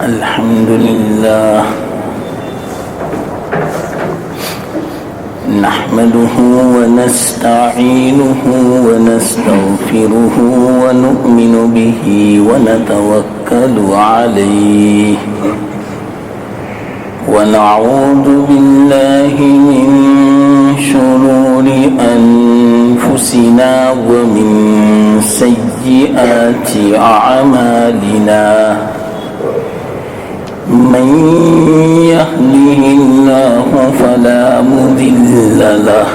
الحمد لله نحمده ونستعينه ونستغفره ونؤمن به ونتوكل عليه ونعوذ بالله من شرور أنفسنا ومن سيئات أعمالنا من يهده الله فلا مضل له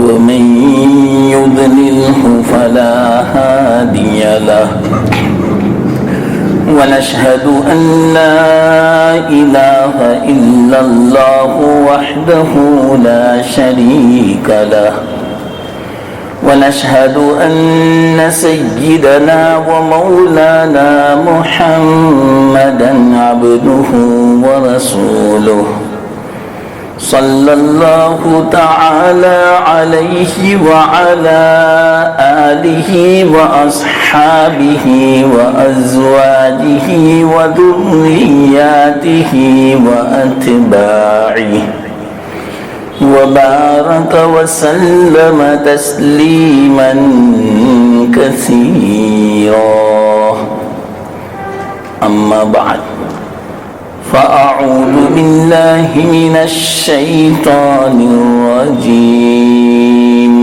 ومن يضلله فلا هادي له ونشهد أن لا إله إلا الله وحده لا شريك له ونشهد أن سيدنا ومولانا محمدا عبده ورسوله صلى الله تعالى عليه وعلى آله وأصحابه وأزواجه وذرياته وأتباعه وبارك وسلم تسليما كثيرا أما بعد فأعوذ بالله من الشيطان الرجيم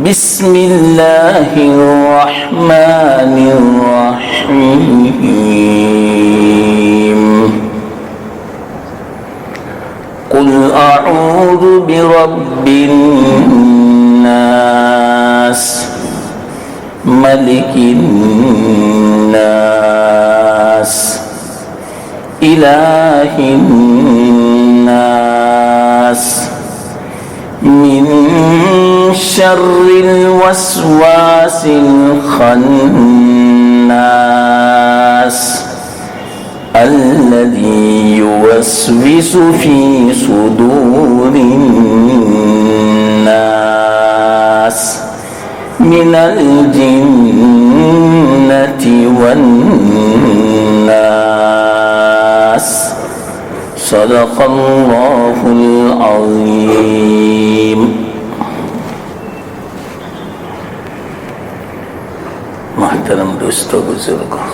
بسم الله الرحمن الرحيم قل أعوذ برب الناس ملك الناس إله الناس من شر الوسواس الخناس الذي يوسوس في صدور الناس من الجنة والناس صدق الله العظيم. محترم دوستو بزرگوں،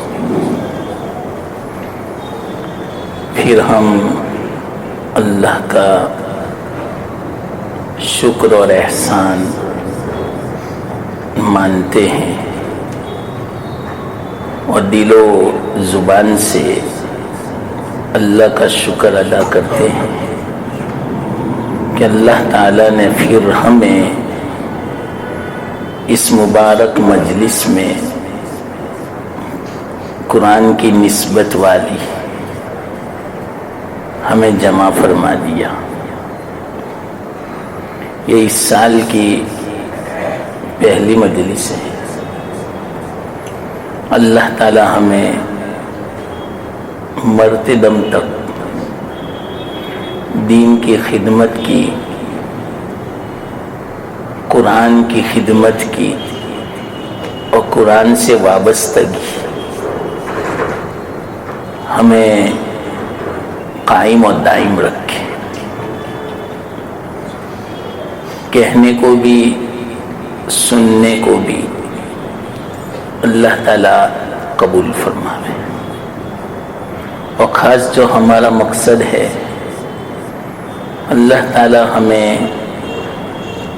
پھر ہم اللہ کا شکر اور احسان مانتے ہیں اور دل و زبان سے اللہ کا شکر ادا کرتے ہیں کہ اللہ تعالیٰ نے پھر ہمیں اس مبارک مجلس میں قرآن کی نسبت والی ہمیں جمع فرما دیا. یہ اس سال کی پہلی مجلس ہے. اللہ تعالی ہمیں مرتے دم تک دین کی خدمت کی، قرآن کی خدمت کی اور قرآن سے وابستگی ہمیں قائم اور دائم رکھے. کہنے کو بھی سننے کو بھی اللہ تعالیٰ قبول فرمائے. اور خاص جو ہمارا مقصد ہے، اللہ تعالیٰ ہمیں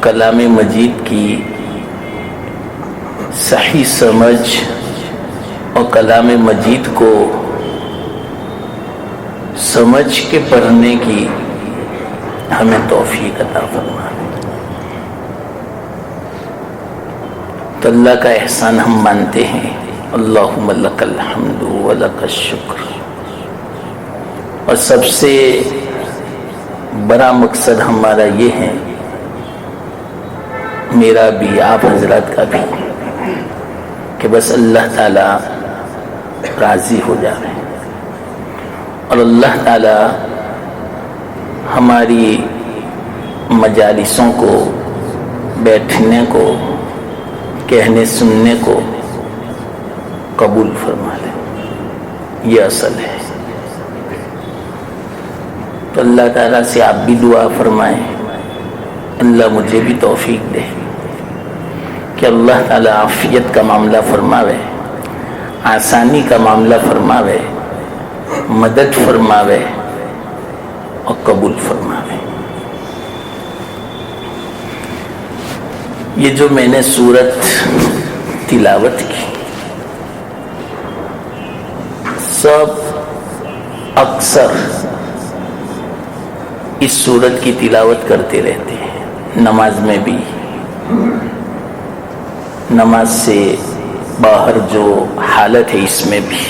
کلام مجید کی صحیح سمجھ اور کلام مجید کو سمجھ کے پڑھنے کی ہمیں توفیق عطا فرمائے. تو اللہ کا احسان ہم مانتے ہیں. اللہم لک الحمد و لک الشکر. اور سب سے بڑا مقصد ہمارا یہ ہے، میرا بھی آپ حضرات کا بھی، کہ بس اللہ تعالیٰ راضی ہو جائے اور اللہ تعالیٰ ہماری مجالسوں کو، بیٹھنے کو، کہنے سننے کو قبول فرما لے. یہ اصل ہے. تو اللہ تعالیٰ سے آپ بھی دعا فرمائیں اللہ مجھے بھی توفیق دے کہ اللہ تعالیٰ عافیت کا معاملہ فرماوے, آسانی کا معاملہ فرماوے, مدد فرماوے اور قبول فرماوے. یہ جو میں نے سورت تلاوت کی سب اکثر اس سورت کی تلاوت کرتے رہتے ہیں, نماز میں بھی, نماز سے باہر جو حالت ہے اس میں بھی.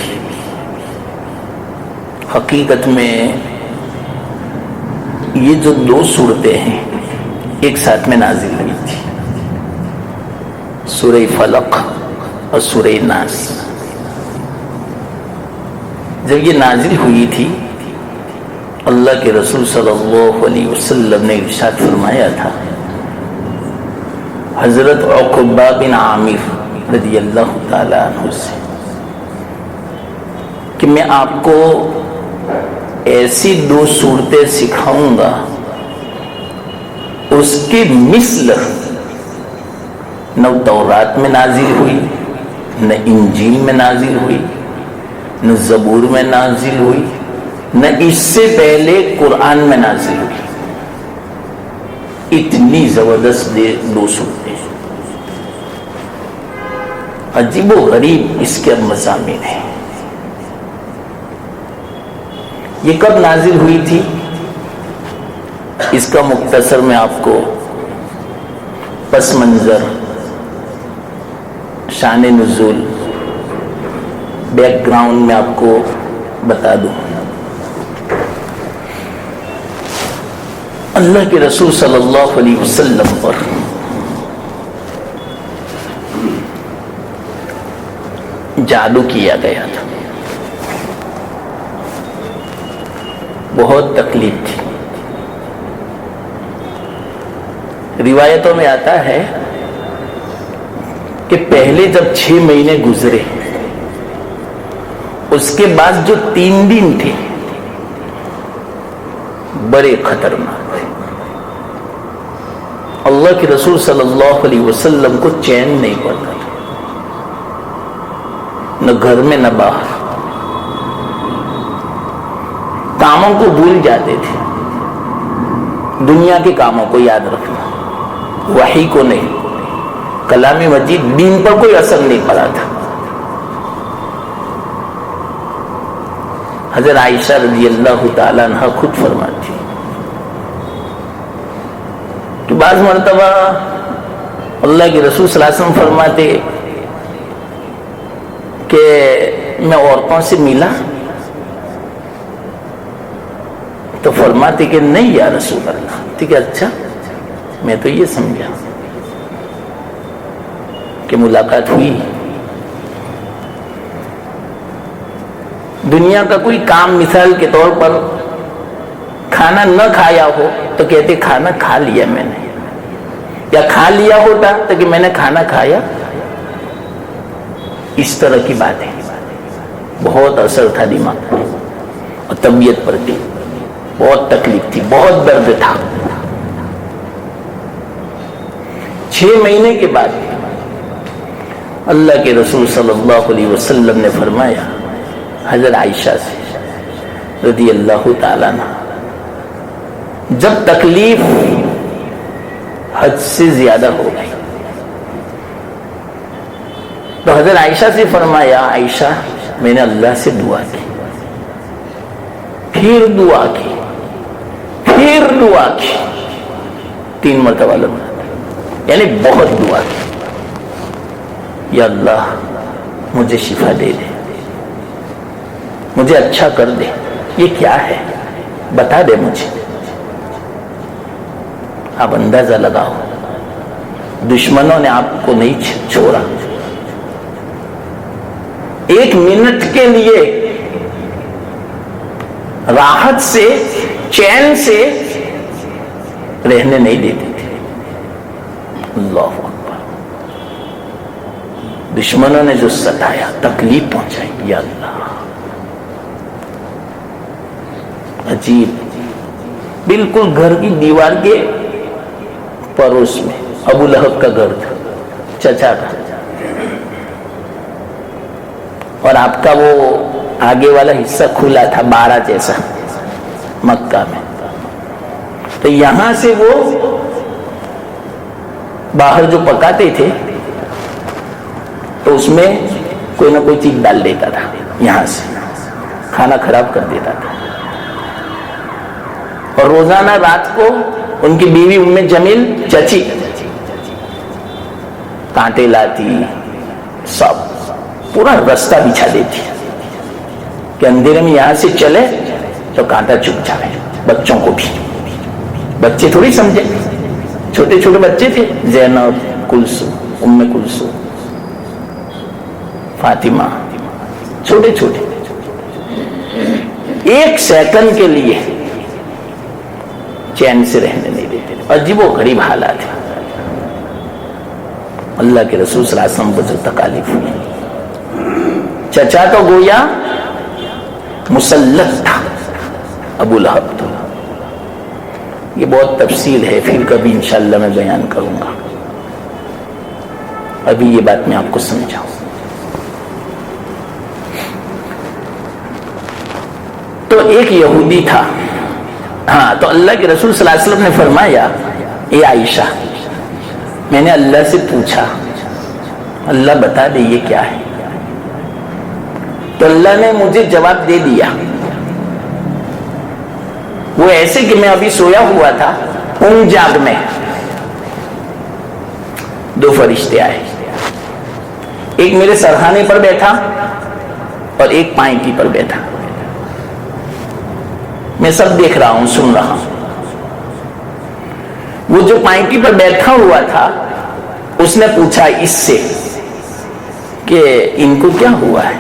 حقیقت میں یہ جو دو صورتیں ہیں ایک ساتھ میں نازل ہوئی تھی, سورہ فلق اور سورہ ناس. جب یہ نازل ہوئی تھی اللہ کے رسول صلی اللہ علیہ وسلم نے ارشاد فرمایا تھا حضرت عقبہ بن عامر رضی اللہ تعالی عنہ سے کہ میں آپ کو ایسی دو صورتیں سکھاؤں گا اس کی مثل نہ تورات میں نازل ہوئی, نہ انجیل میں نازل ہوئی, نہ زبور میں نازل ہوئی, نہ اس سے پہلے قرآن میں نازل ہوئی. اتنی زبردست دو صورتیں, عجیب و غریب اس کے مضامین ہیں. یہ کب نازل ہوئی تھی اس کا مختصر میں آپ کو پس منظر, شان نزول, بیک گراؤنڈ میں آپ کو بتا دوں. اللہ کے رسول صلی اللہ علیہ وسلم پر جادو کیا گیا تھا, بہت تکلیف تھی. روایتوں میں آتا ہے کہ پہلے جب 6 مہینے گزرے اس کے بعد جو 3 دن تھے بڑے خطرناک تھے. اللہ کے رسول صلی اللہ علیہ وسلم کو چین نہیں پڑتا تھا, نہ گھر میں نہ باہر. کاموں کو بھول جاتے تھے, دنیا کے کاموں کو یاد رکھنا, وحی کو نہیں. کلام مجید دین پر کوئی اثر نہیں پڑا تھا. حضرت عائشہ رضی اللہ تعالی عنہ خود فرماتی کہ بعض مرتبہ اللہ کے رسول صلی اللہ علیہ وسلم فرماتے کہ میں عورتوں سے ملا تو فرماتے کہ نہیں یا رسول اللہ. ٹھیک ہے, اچھا میں تو یہ سمجھا کہ ملاقات ہوئی, دنیا کا کوئی کام مثال کے طور پر کھانا نہ کھایا ہو تو کہتے کھانا کھا لیا میں نے, یا کھا لیا ہوتا تو کہ میں نے کھانا کھایا. اس طرح کی باتیں بہت اثر تھا دماغ پر اور طبیعت پر بھی. بہت تکلیف تھی, بہت درد تھا. 6 مہینے کے بعد اللہ کے رسول صلی اللہ علیہ وسلم نے فرمایا حضرت عائشہ سے رضی اللہ تعالیٰ عنہ, جب تکلیف حد سے زیادہ ہو گئی تو حضرت عائشہ سے فرمایا عائشہ میں نے اللہ سے دعا کی, پھر دعا کی, پھر دعا کی, 3 مرتبہ لگا, یعنی بہت دعا کی. یا اللہ مجھے شفا دے دے, مجھے اچھا کر دے, یہ کیا ہے بتا دے مجھے. آپ اندازہ لگاؤ, دشمنوں نے آپ کو نہیں چھوڑا. 1 منٹ کے لیے راحت سے چین سے رہنے نہیں دیتے تھے. اللہ اکبر. دشمنوں نے جو ستایا, تکلیف پہنچائی, یا اللہ عجیب، بالکل گھر کی دیوار کے پڑوس میں ابو لہب کا گھر تھا، چچا کا، اور آپ کا وہ آگے والا حصہ کھلا تھا بارہ جیسا مکہ میں. تو یہاں سے وہ باہر جو پکاتے تھے تو اس میں کوئی نہ کوئی چیز ڈال دیتا تھا، یہاں سے کھانا خراب کر دیتا تھا. اور روزانہ رات کو ان کی بیوی ام جمیل چچی کانٹے لاتی، سب پورا رستہ بچھا دیتی کہ اندھیرے میں یہاں سے چلے تو کانٹا چپ جائے. بچوں کو بھی، بچے تھوڑی سمجھے، چھوٹے چھوٹے بچے تھے، زینب، کلثوم، ام کلثوم، فاطمہ، چھوٹے چھوٹے. ایک سیکنڈ کے لیے چین سے رہنے نہیں دیتے. عجیب و غریب حالات ہیں. اللہ کے رسول صلی اللہ علیہ وسلم کو جو تکالیف ہوئی، چچا تو گویا مسلط تھا، ابو لہب تو. یہ بہت تفصیل ہے، پھر کبھی انشاءاللہ میں بیان کروں گا. ابھی یہ بات میں آپ کو سمجھاؤں. تو ایک یہودی تھا، ہاں، تو اللہ کے رسول صلی اللہ علیہ وسلم نے فرمایا، اے عائشہ، میں نے اللہ سے پوچھا، اللہ بتا دے یہ کیا ہے. تو اللہ نے مجھے جواب دے دیا. وہ ایسے کہ میں ابھی سویا ہوا تھا، اونگ جاگ میں دو فرشتے آئے، ایک میرے سرہانے پر بیٹھا اور ایک پائنٹی پر بیٹھا. میں سب دیکھ رہا ہوں، سن رہا ہوں. وہ جو پائنٹی پر بیٹھا ہوا تھا اس نے پوچھا اس سے کہ ان کو کیا ہوا ہے،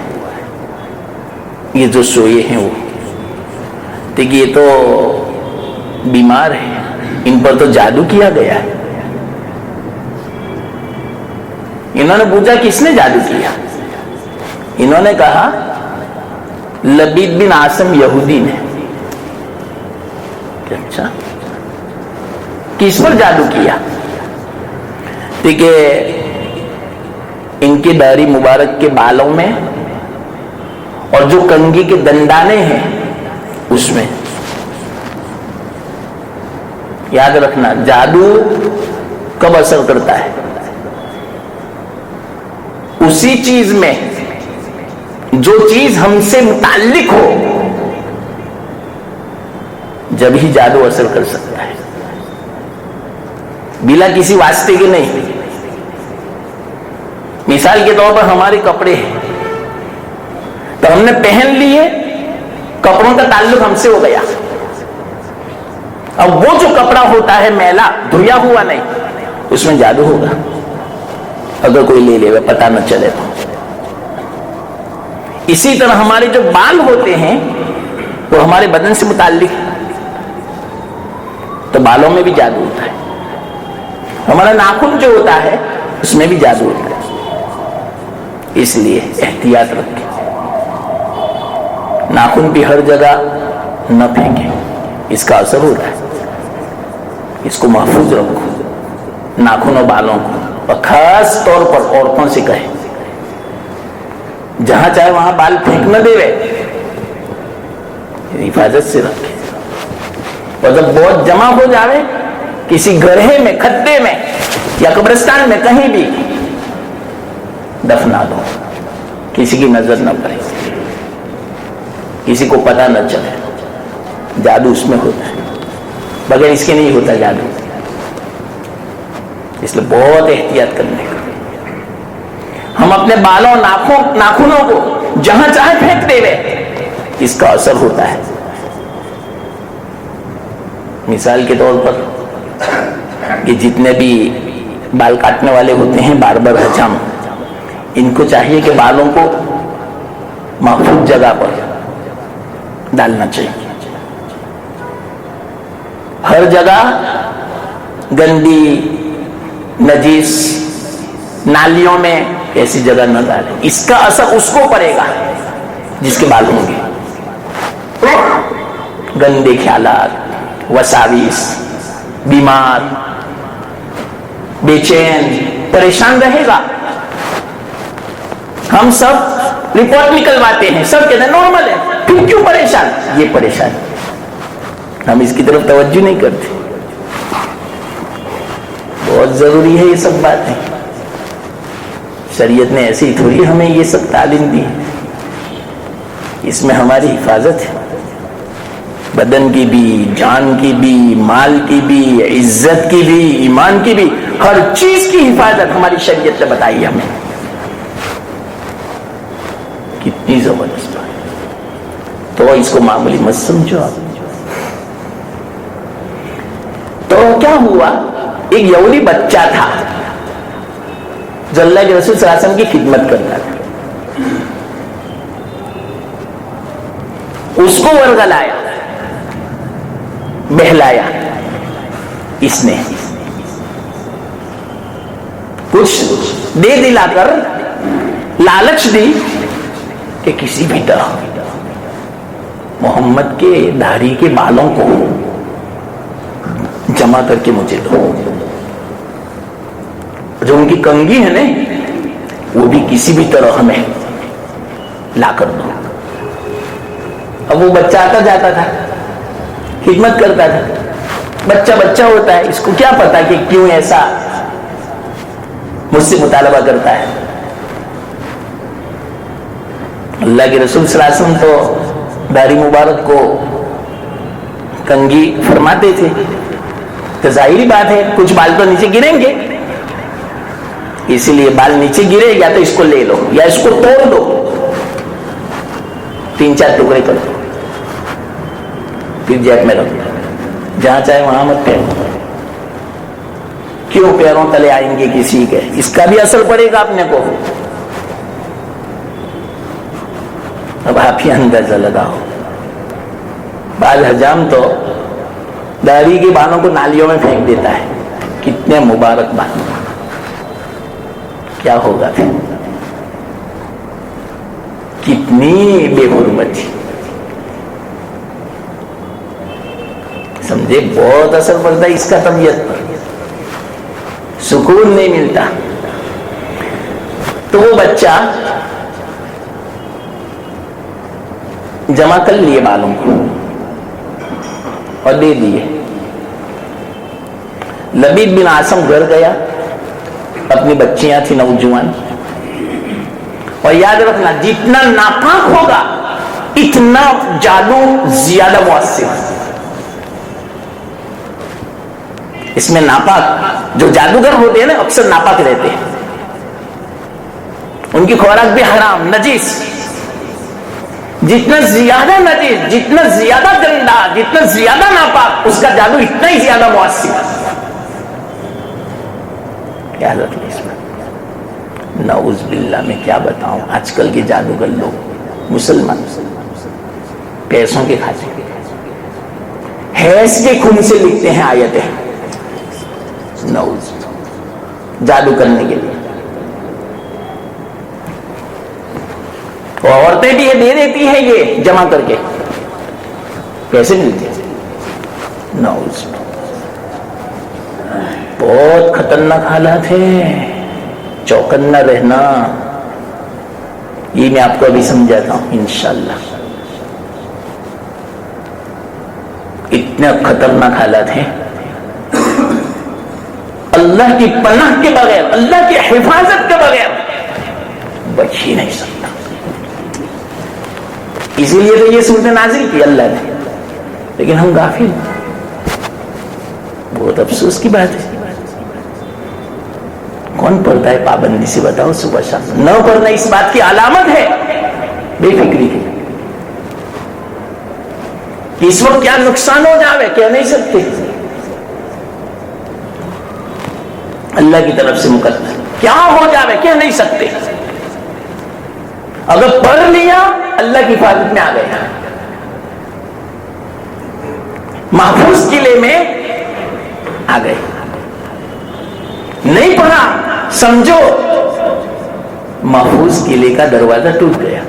یہ جو سوئے ہیں وہ دیکھیے یہ تو بیمار ہیں، ان پر تو جادو کیا گیا ہے. انہوں نے پوچھا کس نے جادو کیا؟ انہوں نے کہا لبید بن عاصم یہودی نے. اچھا، کس پر جادو کیا؟ دیکھیے ان کی داڑھی مبارک کے بالوں میں اور جو کنگھی کے دندانے ہیں اس میں. یاد رکھنا، جادو کب اثر کرتا ہے؟ اسی چیز میں جو چیز ہم سے متعلق ہو جب ہی جادو اثر کر سکتا ہے، بلا کسی واسطے کے نہیں. مثال کے طور پر ہمارے کپڑے ہیں تو ہم نے پہن لیے، کپڑوں کا تعلق ہم سے ہو گیا. اب وہ جو کپڑا ہوتا ہے میلا، دھویا ہوا نہیں، اس میں جادو ہوگا اگر کوئی لے لے پتہ نہ چلے تو. اسی طرح ہمارے جو بال ہوتے ہیں وہ ہمارے بدن سے متعلق ہے تو بالوں میں بھی جادو ہوتا ہے. ہمارا ناخن جو ہوتا ہے اس میں بھی جادو ہوتا ہے. اس لیے احتیاط رکھیں، ناخن بھی ہر جگہ نہ پھینکیں، اس کا اثر ہوتا ہے. اس کو محفوظ رکھو، ناخن و بالوں کو. اور خاص طور پر عورتوں سے کہیں جہاں چاہے وہاں بال پھینک نہ دے، حفاظت سے رکھیں. اور جب بہت جمع ہو جاوے کسی گڑھے میں، کھڈے میں یا قبرستان میں، کہیں بھی دفنا دو، کسی کی نظر نہ پڑے، کسی کو پتہ نہ چلے. جادو اس میں ہوتا ہے، بغیر اس کے نہیں ہوتا جادو. اس لیے بہت احتیاط کرنے کا. ہم اپنے بالوں، ناخنوں کو جہاں چاہے پھینک دے رہے، اس کا اثر ہوتا ہے. مثال کے طور پر کہ جتنے بھی بال کاٹنے والے ہوتے ہیں، باربر، حجام، ان کو چاہیے کہ بالوں کو محفوظ جگہ پر ڈالنا چاہیے. ہر جگہ گندی، نجیس، نالیوں میں ایسی جگہ نہ ڈالیں. اس کا اثر اس کو پڑے گا جس کے بال ہوں گے. گندے خیالات، وساوس، بیمار، بے چین، پریشان رہے گا. ہم سب رپورٹ نکلواتے ہیں، سب کہتے ہیں نارمل ہے، پھر کیوں پریشان؟ یہ پریشان، ہم اس کی طرف توجہ نہیں کرتے. بہت ضروری ہے یہ سب باتیں. شریعت نے ایسی تھوڑی ہمیں یہ سب تعلیم دی ہے. اس میں ہماری حفاظت ہے، بدن کی بھی، جان کی بھی، مال کی بھی، عزت کی بھی، ایمان کی بھی، ہر چیز کی حفاظت ہماری شریعت نے بتائی ہے ہمیں. کتنی زبردست بات. تو اس کو معمولی مت سمجھو آپ. تو کیا ہوا، ایک یہودی بچہ تھا جو اللہ کے رسول صلی اللہ علیہ وسلم کی خدمت کرتا تھا. اس کو ورگلایا، بہلایا. اس نے کچھ دے دلا کر لالچ دی کہ کسی بھی طرح محمد کے داڑھی کے بالوں کو جمع کر کے مجھے دو. جو ان کی کنگھی ہے نا وہ بھی کسی بھی طرح ہمیں لا کر دو. اب وہ بچہ آتا جاتا تھا، خدمت کرتا تھا. بچہ بچہ ہوتا ہے، اس کو کیا پتا کہ کیوں ایسا مجھ سے مطالبہ کرتا ہے. اللہ کے رسول صلی اللہ علیہ وسلم تو داڑھی مبارک کو کنگھی فرماتے تھے. تو ظاہری بات ہے کچھ بال تو نیچے گریں گے، اسی لیے بال نیچے گرے یا تو اس کو لے لو یا اس کو توڑ دو، 3-4 ٹکڑے کر دو، پھر جیب میں رکھ دو، جہاں چاہے وہاں مت پہنو. کیوں پیروں تلے آئیں گے کسی کے؟ اس کا بھی اثر پڑے گا اپنے کو. اب آپ ہی اندازہ لگاؤ، بعض حجام تو داڑھی کے بالوں کو نالیوں میں پھینک دیتا ہے. کتنے مبارک بال، کیا ہوگا پھر؟ کتنی بے حرمتی. سمجھے؟ بہت اثر پڑتا ہے اس کا طبیعت پر، سکون نہیں ملتا. تو وہ بچہ جمع کر لیے بالوں کو اور دے دیے. لبید بن عاصم گھر گیا، اپنی بچیاں تھی نوجوان. اور یاد رکھنا جتنا ناپاک ہوگا اتنا جادو زیادہ مؤثر. اس میں ناپاک جو جادوگر ہوتے ہیں نا اکثر ناپاک رہتے ہیں، ان کی خوراک بھی حرام نجیس. جتنا زیادہ نجیس، جتنا زیادہ گندا، جتنا زیادہ ناپاک، اس کا جادو اتنا ہی زیادہ مؤثر. خیال رکھیے اس میں. نعوذ باللہ میں کیا بتاؤں، آج کل کے جادوگر لوگ مسلمان پیسوں کے خاطر حیض کے خون سے لکھتے ہیں آیتیں، نعوذ، جادو کرنے کے لیے. عورتیں بھی یہ دے دیتی ہیں، یہ جمع کر کے پیسے ملتے ہیں. نعوذ، بہت خطرناک حالات ہیں. چوکنا رہنا، یہ میں آپ کو ابھی سمجھاتا ہوں انشاءاللہ. اتنے خطرناک حالات ہیں، اللہ کی پناہ کے بغیر، اللہ کی حفاظت کے بغیر بچ ہی نہیں سکتا. اسی لیے تو یہ صورت نازل کی اللہ نے، لیکن ہم غافل. بہت افسوس کی بات ہے. کون پڑھتا ہے پابندی سے؟ بتاؤ. صبح شام نہ پڑھنا اس بات کی علامت ہے بے فکری کی. اس وقت کیا نقصان ہو جاوے کہہ نہیں سکتے. اللہ کی طرف سے مقدر کیا ہو جاوے کہہ نہیں سکتے. اگر پڑھ لیا اللہ کی حفاظت میں آ گیا، محفوظ قلعے میں آ گئے. نہیں پڑھا سمجھو محفوظ قلعے کا دروازہ ٹوٹ گیا.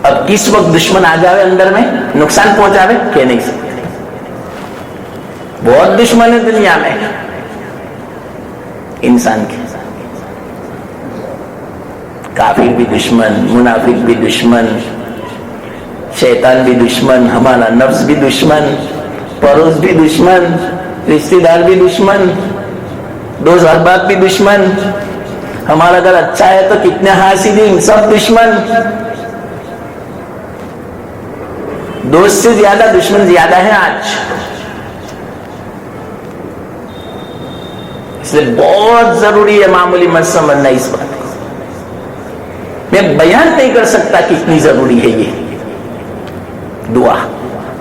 اب کس وقت دشمن آ جاوے اندر میں نقصان پہنچاوے کہہ نہیں سکتے. بہت دشمن ہے دنیا میں انسان کے. کافر بھی دشمن, منافق بھی دشمن, شیطان بھی دشمن, ہمارا نفس بھی دشمن, پڑوس بھی دشمن, رشتہ دار بھی دشمن, دوست احباب بھی دشمن. ہمارا اگر اچھا ہے تو کتنے حاسدین, سب دشمن. دوست سے زیادہ دشمن زیادہ ہے آج. اس لیے بہت ضروری ہے معمولی مت سمجھنا اس بات کو. میں بیان نہیں کر سکتا کتنی ضروری ہے یہ دعا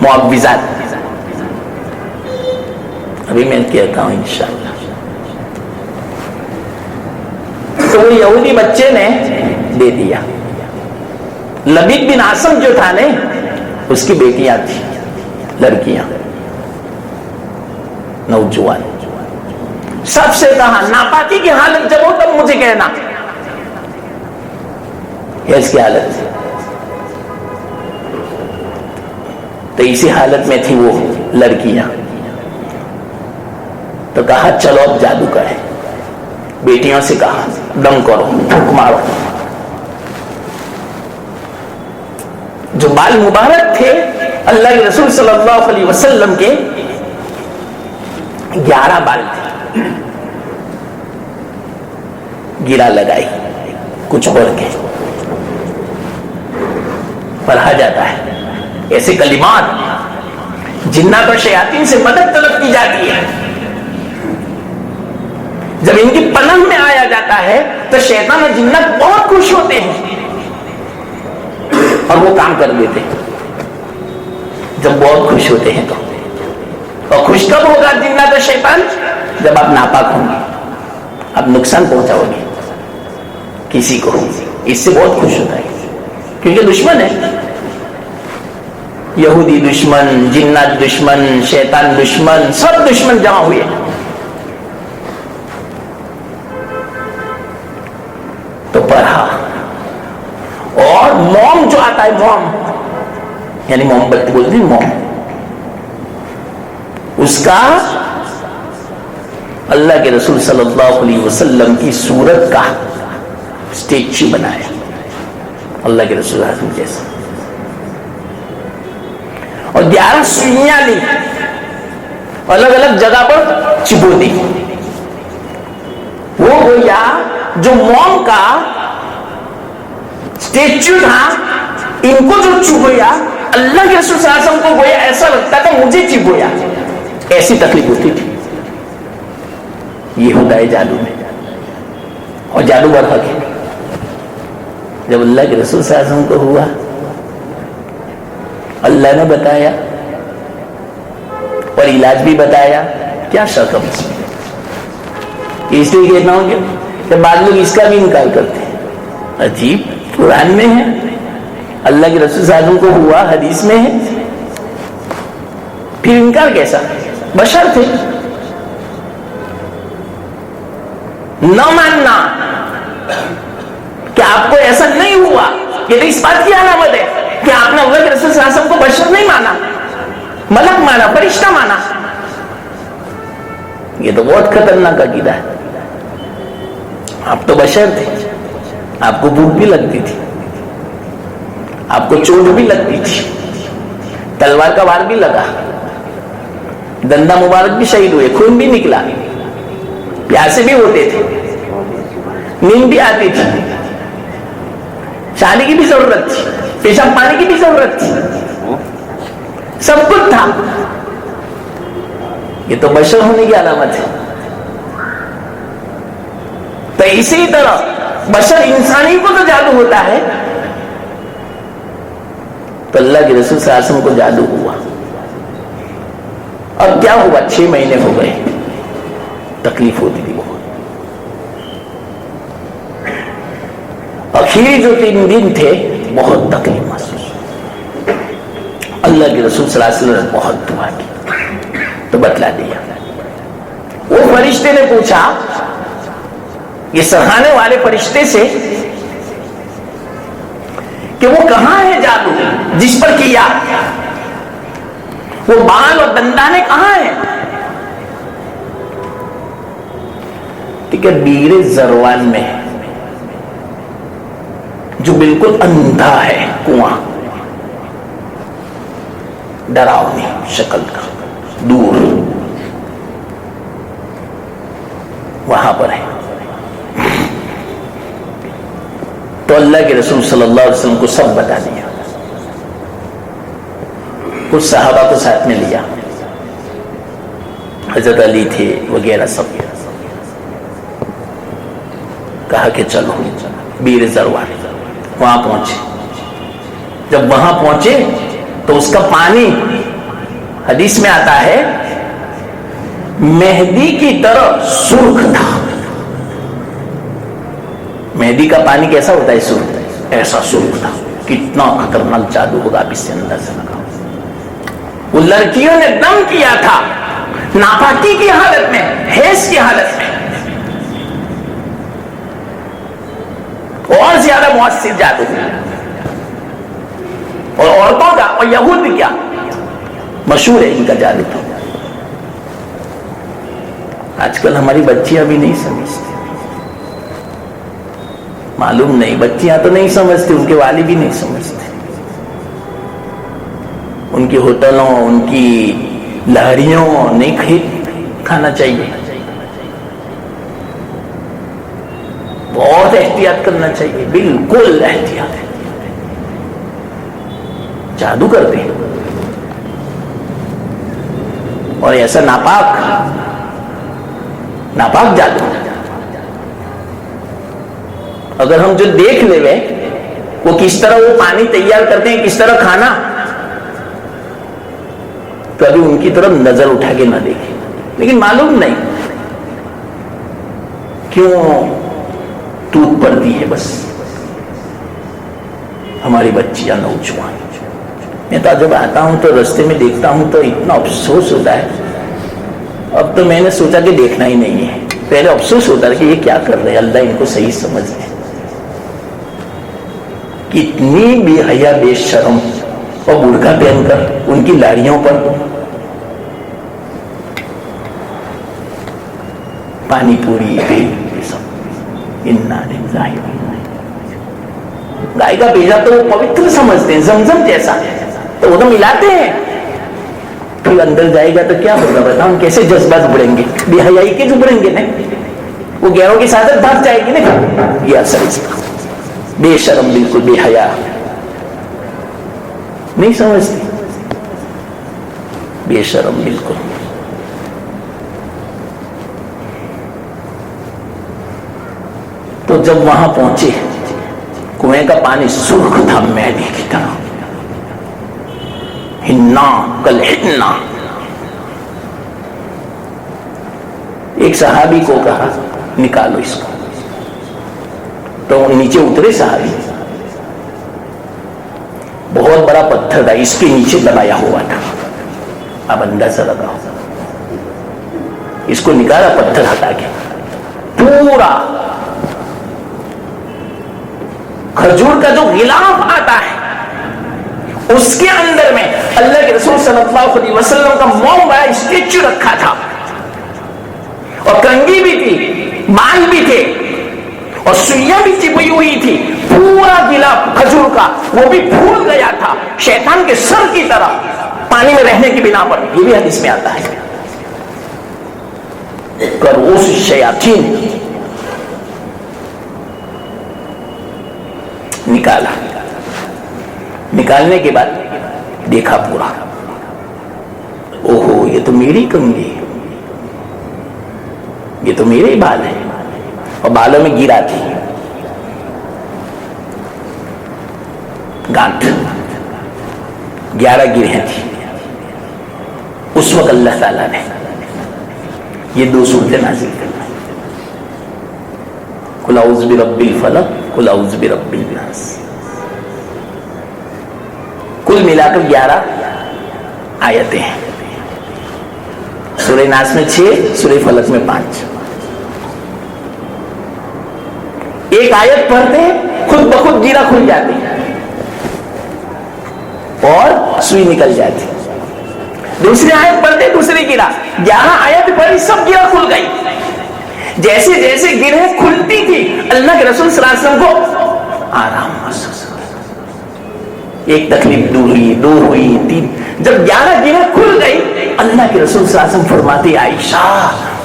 معوذات. ابھی میں کہتا ہوں انشاءاللہ. تو وہ یہودی بچے نے دے دیا. لبید بن عاصم جو تھا نا, اس کی بیٹیاں تھیں, لڑکیاں, نوجوان. سب سے کہا ناپاکی کی حالت جب ہو تب مجھے کہنا. اس کی حالت تھی تو اسی حالت میں تھی وہ لڑکیاں. تو کہا چلو اب جادو کرے. بیٹیوں سے کہا دم کرو, پھونک مارو. جو بال مبارک تھے اللہ کے رسول صلی اللہ علیہ وسلم کے 11 بال تھے. گرا لگائی کچھ اور کے پڑھا جاتا ہے. ایسے کلمات جنات اور شیاطین سے مدد طلب کی جاتی ہے. جب ان کی پناہ میں آیا جاتا ہے تو شیطان اور جنات بہت خوش ہوتے ہیں اور وہ کام کر دیتے ہیں. جب بہت خوش ہوتے ہیں تو, اور خوش کب ہوگا جنات اور شیطان؟ جب آپ ناپاک ہوں گے, آپ نقصان پہنچاؤ گے کسی کو. اس سے بہت خوش ہوتا ہے کیونکہ دشمن ہے. یہودی دشمن, جنات دشمن, شیطان دشمن, سب دشمن جمع ہوئے. تو پڑھا. اور موم جو آتا ہے, موم یعنی موم بتی بولتے ہیں, موم, اس کا اللہ کے رسول صلی اللہ علیہ وسلم کی صورت کا اسٹیچو بنایا, اللہ کے رسول جیسا. اور 11 سوئیاں لی, الگ الگ جگہ پر چبو دی. وہ گویا جو موم کا اسٹیچو تھا, ان کو جو چبویا, اللہ کے رسول صلی اللہ علیہ وسلم کو گویا ایسا لگتا تھا مجھے چبویا. ایسی تکلیف ہوتی تھی. یہ ہوتا ہے جادو میں. اور جادو برحق ہے. جب اللہ کے رسول صلی اللہ علیہ وسلم کو ہوا, اللہ نے بتایا اور علاج بھی بتایا. کیا شک ہے اس میں؟ اس لیے کہتا ہوں کہ بعض لوگ اس کا بھی انکار کرتے ہیں. عجیب, قرآن میں ہے, اللہ کے رسول صلی اللہ علیہ وسلم کو ہوا, حدیث میں ہے, پھر انکار کیسا؟ بشر تھے. نہ ماننا کہ آپ کو ایسا نہیں ہوا, یہ تو اس بات کی علامت ہے کہ آپ نے اللہ کے رسول صلی اللہ علیہ وسلم کو بشر نہیں مانا, ملک مانا, فرشتہ مانا. یہ تو بہت خطرناک عقیدہ ہے. آپ تو بشر تھے, آپ کو بھوک بھی لگتی تھی, آپ کو چوٹ بھی لگتی تھی, تلوار کا وار بھی لگا, دندہ مبارک بھی شہید ہوئے, خون بھی نکلا, پیاسے بھی ہوتے تھے, نیند بھی آتی تھی, شادی کی بھی ضرورت تھی, پیشاب پانی کی بھی ضرورت تھی, سب کچھ تھا. یہ تو بشر ہونے کی علامت ہے. تو اسی طرح بشر انسانی کو تو جادو ہوتا ہے, تو اللہ کے رسول صلی اللہ علیہ وسلم کو جادو ہوا. اب کیا ہوا, 6 مہینے ہو گئے, تکلیف ہوتی تھی بہت. آخری جو 3 دن تھے بہت تکلیف محسوس. اللہ کے رسول صلی اللہ علیہ وسلم نے بہت دعا کی تو بتلا دیا. وہ فرشتے نے پوچھا, یہ سہانے والے فرشتے سے, کہ وہ کہاں ہے جادو جس پر کیا، وہ بال اور دندانے کہاں ہیں؟ ٹھیک ہے، بیر زروان میں جو بالکل اندھا ہے کنواں، ڈراؤنی شکل کا، دور، وہاں پر ہے. تو اللہ کے رسول صلی اللہ علیہ وسلم کو سب بتا دیا. کچھ صحابہ کو ساتھ میں لیا، حضرت علی تھے وغیرہ، سب کہا کہ چلو بیر زروان. وہاں پہنچے. جب وہاں پہنچے تو اس کا پانی حدیث میں آتا ہے مہدی کی طرح سرخ تھا. مہدی کا پانی کیسا ہوتا ہے؟ سرخ، ایسا سرخ تھا. کتنا خطرناک جادو ہوگا آپ اس سے اندازہ لگاؤ. وہ لڑکیوں نے دم کیا تھا ناپاکی کی حالت میں، حیض کی حالت میں. اور زیادہ مؤثر جادو، اور عورتوں کا اور یہود بھی کیا مشہور ہے ان کا جادو. آج کل ہماری بچیاں بھی نہیں سمجھتی، معلوم نہیں، بچیاں تو نہیں سمجھتی، ان کے والد بھی نہیں سمجھتے. ان کی ہوٹلوں، ان کی لہریوں نہیں کھانا چاہیے. بہت احتیاط کرنا چاہیے، بالکل احتیاط. جادو کرتے ہیں اور ایسا ناپاک جادو. اگر ہم جو دیکھ لے وہ کس طرح وہ پانی تیار کرتے ہیں، کس طرح کھانا، کبھی ان کی طرف نظر اٹھا کے نہ دیکھیں. لیکن معلوم نہیں کیوں ٹوٹ پڑتی ہے بس ہماری بچیاں، نوجوان. میں تو جب آتا ہوں تو رستے میں دیکھتا ہوں تو اتنا افسوس ہوتا ہے. اب تو میں نے سوچا کہ دیکھنا ہی نہیں ہے. پہلے افسوس ہوتا ہے کہ یہ کیا کر رہے ہیں، اللہ ان کو صحیح سمجھ لے. کتنی بے حیا، بے شرم، اور برقع پہن کر ان کی لاڑیوں پر پانی پوری، گائے کا بیجا تو وہ پوتر سمجھتے ہیں، زمزم جیسا، تو وہ تو ملاتے ہیں. پھر اندر جائے گا تو کیا ہوگا بتاؤ؟ کیسے جذبات ابھریں گے؟ بے حیائی کے ابھریں گے نا. وہ غیروں کی سعادت بھاگ جائے گی نا. یہ اثر اس کا. بے شرم، بالکل بے حیا، نہیں سمجھتی، بے شرم بالکل. تو جب وہاں پہنچے، کنویں کا پانی سرخ تھا مہندی کی طرح، ہنا کل ہنا. ایک صحابی کو کہا نکالو اس کو. تو نیچے اترے صحابی، بہت بڑا پتھر تھا، اس کے نیچے دبایا ہوا تھا. اب اندازہ لگاؤ. اس کو نکالا، پتھر ہٹا کے پورا کھجور کا جو غلاف آتا ہے اس کے اندر میں اللہ کے رسول صلی اللہ علیہ وسلم کا موم والا اسٹیچو رکھا تھا، اور کنگھی بھی تھی، بال بھی تھے، اور سوئیاں بھی چپی ہوئی تھی. پورا غلاف کھجور کا وہ بھی پھول گیا تھا شیطان کے سر کی طرح، پانی میں رہنے کی بنا پر. یہ بھی حدیث میں آتا ہے. کرؤوس الشیاطین نکالا. نکالنے کے بعد دیکھا پورا، اوہو یہ تو میری کنگھی ہے، یہ تو میرے بال ہیں. اور بالوں میں گرا تھی گانٹھ، 11 گرہیں تھی. اس وقت اللہ تعالیٰ نے یہ 2 سورتیں نازل کرنا، قل اعوذ برب الفلق، قل اعوذ برب الناس. کل ملا کر 11 آیتیں ہیں. سورہ ناس میں 6، سورہ فلق میں 5. ایک آیت پڑھتے ہیں خود بخود گیرا کھل جاتی ہے. سوئی نکل جاتی. دوسری آیت پڑھتے دوسری گرہ، 11 آیت پڑھی سب گرہ کھل گئی. جیسے جیسے گرہ کھلتی تھی اللہ کے رسول صلی اللہ علیہ وسلم کو آرام محسوس ہوا. ایک تکلیف دور ہوئی، 2 ہوئی، 3. جب 11 گرہ کھل گئی اللہ کے رسول صلی اللہ علیہ وسلم فرماتے عائشہ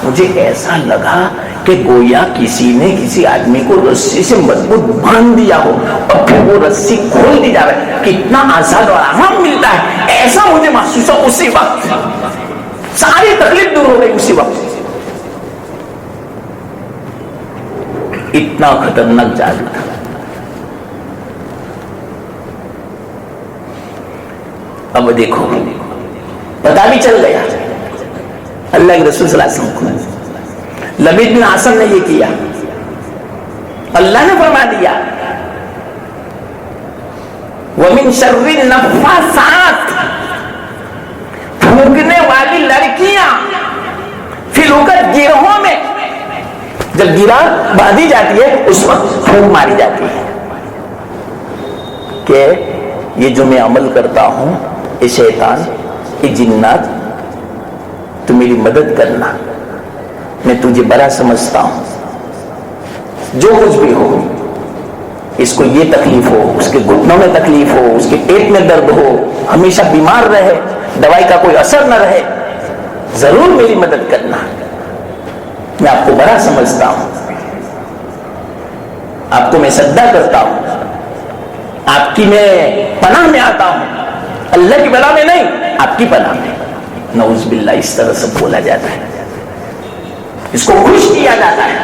مجھے ایسا لگا کہ گویا کسی نے کسی آدمی کو رسی سے مضبوط باندھ دیا ہو اور پھر وہ رسی کھول دی جا رہا ہے، کتنا آزاد اور آرام ملتا ہے. ایسا مجھے محسوس ہوا اسی وقت. ساری تکلیف دور ہو گئی اسی وقت. اتنا خطرناک جادو تھا. اب دیکھو پتا بھی چل گیا اللہ کے رسول صلی اللہ علیہ وسلم کو. لبید بن عاصم نے یہ کیا، اللہ نے فرما دیا وَمِن شَرِّ النَّفَّاثَاتِ، پھونکنے والی لڑکیاں فی العقد، گرہوں میں. جب گرہ باندھی جاتی ہے اس وقت پھونک ماری جاتی ہے کہ یہ جو میں عمل کرتا ہوں، یہ شیطان، یہ جنات، تو میری مدد کرنا، میں تجھے بڑا سمجھتا ہوں. جو کچھ بھی ہو، اس کو یہ تکلیف ہو، اس کے گھٹنوں میں تکلیف ہو، اس کے پیٹ میں درد ہو، ہمیشہ بیمار رہے، دوائی کا کوئی اثر نہ رہے، ضرور میری مدد کرنا. میں آپ کو بڑا سمجھتا ہوں، آپ کو میں سجدہ کرتا ہوں، آپ کی میں پناہ میں آتا ہوں، اللہ کی بلا میں نہیں، آپ کی پناہ میں. نعوذ باللہ اس طرح سے بولا جاتا ہے، اس کو خوش کیا جاتا ہے.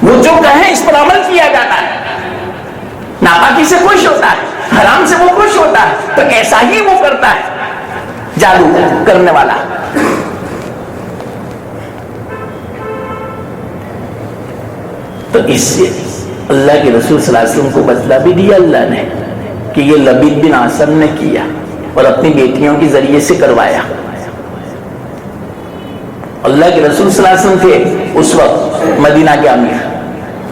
وہ جو کہیں اس پر عمل کیا جاتا ہے. ناپاکی سے خوش ہوتا ہے، حرام سے وہ خوش ہوتا ہے، تو ایسا ہی وہ کرتا ہے جادو کرنے والا. تو اس سے اللہ کے رسول صلی اللہ علیہ وسلم کو بدلہ بھی دیا اللہ نے کہ یہ لبید بن عاصم نے کیا اور اپنی بیٹیوں کے ذریعے سے کروایا. اللہ کے رسول صلی اللہ علیہ وسلم تھے اس وقت مدینہ کے امیر.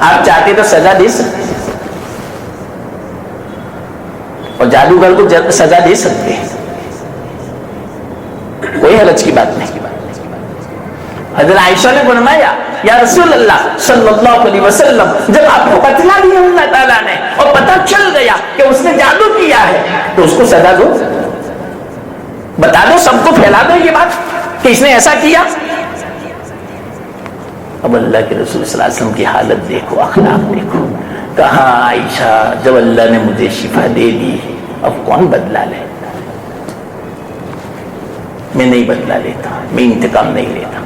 آپ چاہتے تو سزا دے سکتے اور جادوگر کو سزا دے سکتے، کوئی حرج کی بات نہیں. حضرت عائشہ نے فرمایا یا رسول اللہ صلی اللہ علیہ وسلم، جب آپ کو بتلا دیا اللہ تعالیٰ نے اور پتہ چل گیا کہ اس نے جادو کیا ہے تو اس کو سزا دو، بتا دو، سب کو پھیلا دو یہ بات کہ اس نے ایسا کیا. اب اللہ کے رسول صلی اللہ علیہ وسلم کی حالت دیکھو، اخلاق دیکھو. کہاں عائشہ جب اللہ نے مجھے شفا دے دی اب کون بدلا لے؟ میں نہیں بدلا لیتا، میں انتقام نہیں لیتا،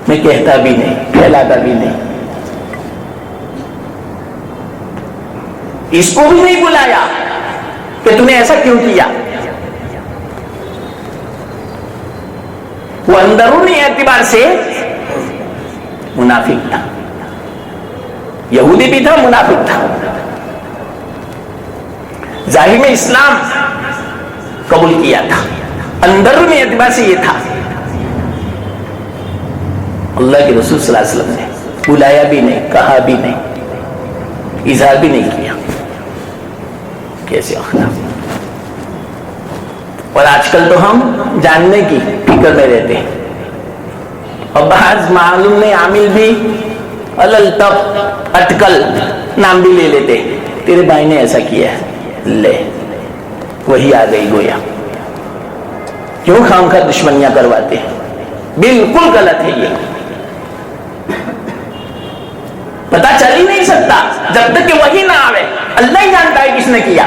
میں کہتا بھی نہیں، پھیلاتا بھی نہیں. اس کو بھی نہیں بلایا کہ تم نے ایسا کیوں کیا. وہ اندرونی اعتبار سے منافق تھا، یہودی بھی تھا، منافق تھا. ظاہر میں اسلام قبول کیا تھا، اندرونی اعتبار سے یہ تھا. اللہ کے رسول صلی اللہ علیہ وسلم نے بلایا بھی نہیں، کہا بھی نہیں، اظہار بھی نہیں کیا. کیسے اخلاق. اور آج کل تو ہم جاننے کی فکر میں رہتے ہیں اور بعض معلوم نہیں عامل بھی الطف اٹکل نام بھی لے لیتے، تیرے بھائی نے ایسا کیا ہے، لے وہی آ گئی گویا. کیوں خام خواہ دشمنیاں کرواتے ہیں؟ بالکل غلط ہے. یہ پتا چل ہی نہیں سکتا جب تک کہ وہی نہ آوے. اللہ ہی جانتا ہے کس نے کیا.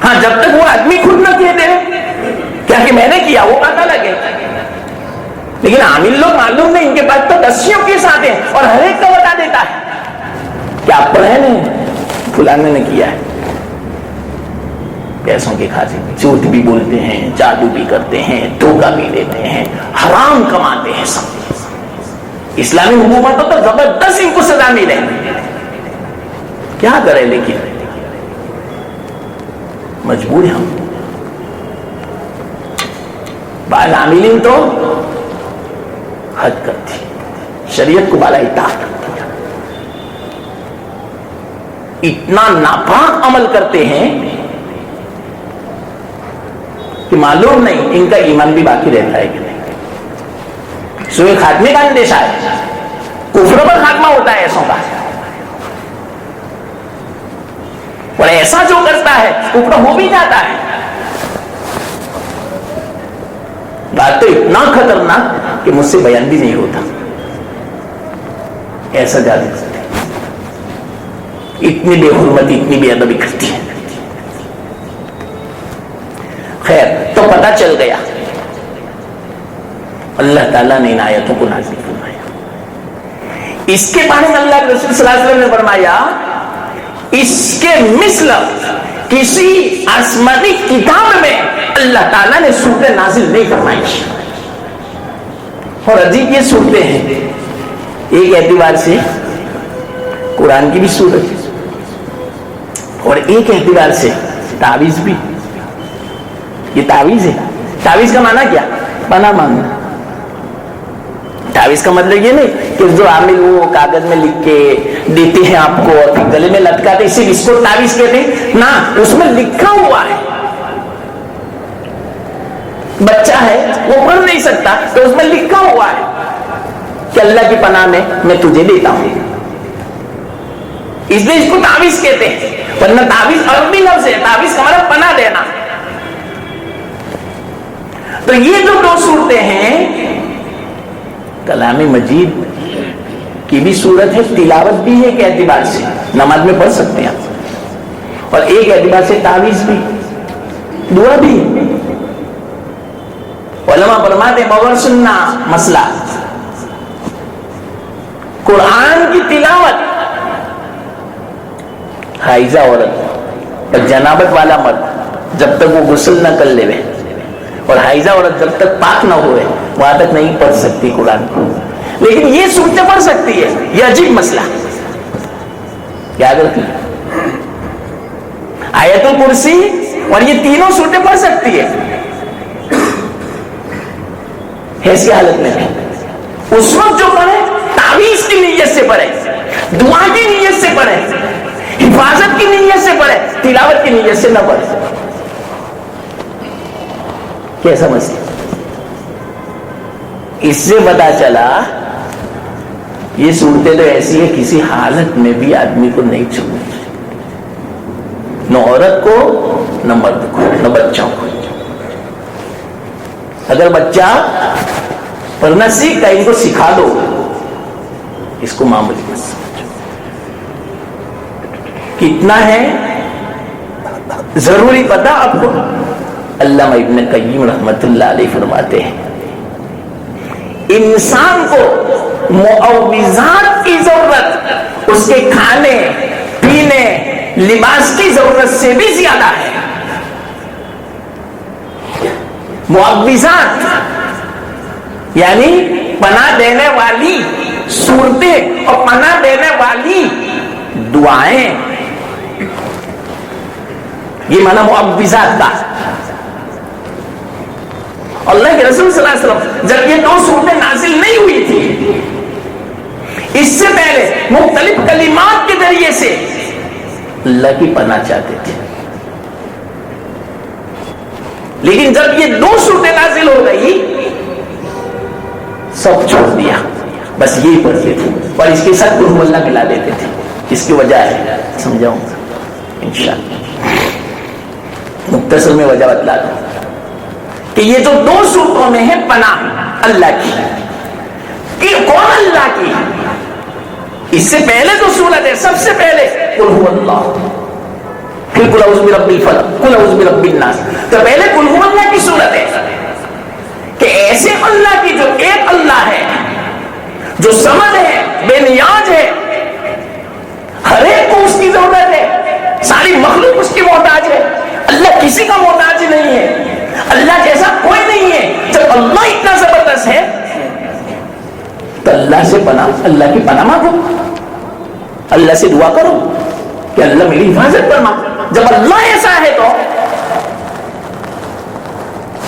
ہاں جب تک وہ آدمی خود نہ کہہ دے کیا کہ میں نے کیا، وہ پتا لگے. لیکن عامل لوگ معلوم نہیں، ان کے پاس تو دسیوں کے ساتھ ہیں اور ہر ایک کو بتا دیتا ہے کہ آپ پڑھے نہیں، فلانے نے کیا ہے. پیسوں کے کھاتے جھوٹ بھی بولتے ہیں، جادو بھی کرتے ہیں، دھوکہ بھی دیتے ہیں، حرام کماتے ہیں سب. اسلامی حکومتوں تو زبردست ان کو سزا ملے، کیا کرے لیکن مجبور ہیں ہم. بعض عاملین تو حد کرتی، شریعت کو بالا اطاعت کرتی، اتنا ناپاک عمل کرتے ہیں کہ معلوم نہیں ان کا ایمان بھی باقی رہتا ہے کہ نہیں. سوئے خاتمے کا اندیشہ ہے، کفر پر خاتمہ ہوتا ہے ایسوں کا. اور ایسا جو کرتا ہے کفر ہو بھی جاتا ہے. بات تو اتنا خطرناک کہ مجھ سے بیان بھی نہیں ہوتا. ایسا جادو کرتے ہیں، اتنی بے حرمتی اتنی بے ادبی کرتی ہے. خیر، تو پتہ چل گیا اللہ تعالیٰ نے ان آیتوں کو نازل فرمایا. اس کے بارے میں اللہ کے رسول صلی اللہ علیہ وسلم نے فرمایا اس کے مثل کسی آسمانی کتاب میں اللہ تعالیٰ نے سورتیں نازل نہیں فرمائی. اور عجیب یہ سورتیں ہیں، ایک اعتبار سے قرآن کی بھی سورت اور ایک اعتبار سے تعویذ بھی. یہ تعویذ ہے. تعویذ کا معنی کیا؟ پناہ مانگنا. تعویذ کا مطلب یہ نہیں کہ جو عامل وہ کاغذ میں لکھ کے دیتے ہیں آپ کو اور پھر گلے میں لٹکاتے اسی اس کو تعویذ کہتے ہیں نا. اس میں لکھا ہوا ہے. بچہ ہے وہ پڑھ نہیں سکتا تو اس میں لکھا ہوا ہے کہ اللہ کی پناہ میں تجھے دیتا ہوں. اس لیے اس کو تعویذ کہتے ہیں. ورنہ تعویذ عربی لفظ ہے. تعویذ کا مطلب پناہ دینا. تو یہ جو دو صورتیں ہیں کلام مجید کی بھی صورت ہے، تلاوت بھی ہے ایک اعتبار سے، نماز میں پڑھ سکتے ہیں آپ، اور ایک اعتبار سے تعویذ بھی، دعا بھی. علماء فرماتے مگر سننا مسئلہ قرآن کی تلاوت حائضہ عورت اور جنابت والا مرد جب تک وہ غسل نہ کر لے اور حائضہ عورت جب تک پاک نہ ہوئے وہاں تک نہیں پڑھ سکتی قرآن کو. لیکن یہ صورتیں پڑھ سکتی ہے. یہ عجیب مسئلہ یاد رکھیے. آیت الکرسی اور یہ تینوں صورتیں پڑھ سکتی ہے ایسی حالت میں. اس وقت جو پڑھے تعویذ کی نیت سے پڑھے، دعا کی نیت سے پڑھے، حفاظت کی نیت سے پڑھے، تلاوت کی نیت سے نہ پڑھے. کیسا مسئلہ؟ اس سے پتا چلا یہ صورتیں تو ایسی ہے کسی حالت میں بھی آدمی کو نہیں چھوڑنی چاہیے، نہ عورت کو نہ مرد کو نہ بچوں کو. اگر بچہ پڑھنا سیکھ ان کو سکھا دو، اس کو معمولی مت سمجھو. کتنا ہے ضروری پتا آپ کو؟ علامہ ابن قیم رحمت اللہ علیہ فرماتے ہیں انسان کو معوذات کی ضرورت اس کے کھانے پینے لباس کی ضرورت سے بھی زیادہ ہے. معوذات یعنی پناہ دینے والی صورتیں اور پناہ دینے والی دعائیں، یہ معنی معوذات کا. اللہ کے رسول صلی اللہ علیہ وسلم جب یہ دو صورتیں نازل نہیں ہوئی تھی، اس سے پہلے مختلف کلمات کے ذریعے سے اللہ کی پناہ چاہتے تھے. لیکن جب یہ دو صورتیں نازل ہو گئی سب چھوڑ دیا، بس یہی پڑھتے تھے اور اس کے ساتھ قل اللہ ملا دیتے تھے. اس کی وجہ ہے سمجھاؤں گا انشاءاللہ. مختصر میں وجہ بتلا دوں کہ یہ جو دو صورتوں میں ہے پناہ اللہ کی، کہ کون اللہ کی؟ اس سے پہلے جو صورت ہے سب سے پہلے قل هو اللہ، پھر قل اعوذ برب الفلق، قل اعوذ برب الناس. تو پہلے قل هو اللہ کی صورت ہے کہ ایسے اللہ کی جو ایک اللہ ہے، جو صمد ہے، بے نیاز ہے، ہر ایک کو اس کی ضرورت ہے، ساری مخلوق اس کی محتاج ہے. اللہ کسی کا محتاج نہیں ہے، اللہ جیسا کوئی نہیں ہے. جب اللہ اتنا زبردست ہے تو اللہ سے پناہ، اللہ کی پناہ مانگو، اللہ سے دعا کرو کہ اللہ میری حفاظت فرما. جب اللہ ایسا ہے تو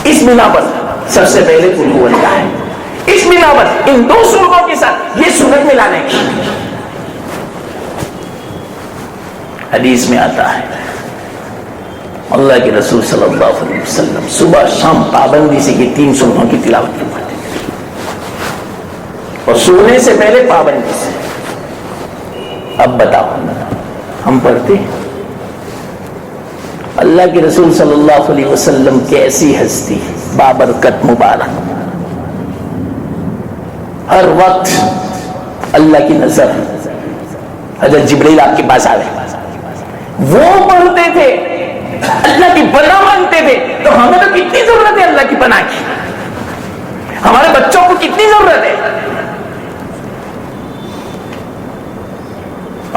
اس بنا پر سب سے پہلے قل هو اللہ ہے. اس بنا پر ان دو صورتوں کے ساتھ یہ صورت ملانے کی. حدیث میں آتا ہے اللہ کے رسول صلی اللہ علیہ وسلم صبح شام پابندی سے یہ 3 سورتوں کی تلاوت فرماتے تھے، اور سونے سے پہلے پابندی سے۔ اب بتاؤ ہم پڑھتے ہیں؟ اللہ کے رسول صلی اللہ علیہ وسلم کی ایسی ہستی بابرکت مبارک، ہر وقت اللہ کی نظر، حضرت جبریل آپ کے پاس آئے، وہ پڑھتے تھے، اللہ کی پناہ مانگتے تھے، تو ہمیں تو کتنی ضرورت ہے اللہ کی پناہ کی، ہمارے بچوں کو کتنی ضرورت ہے۔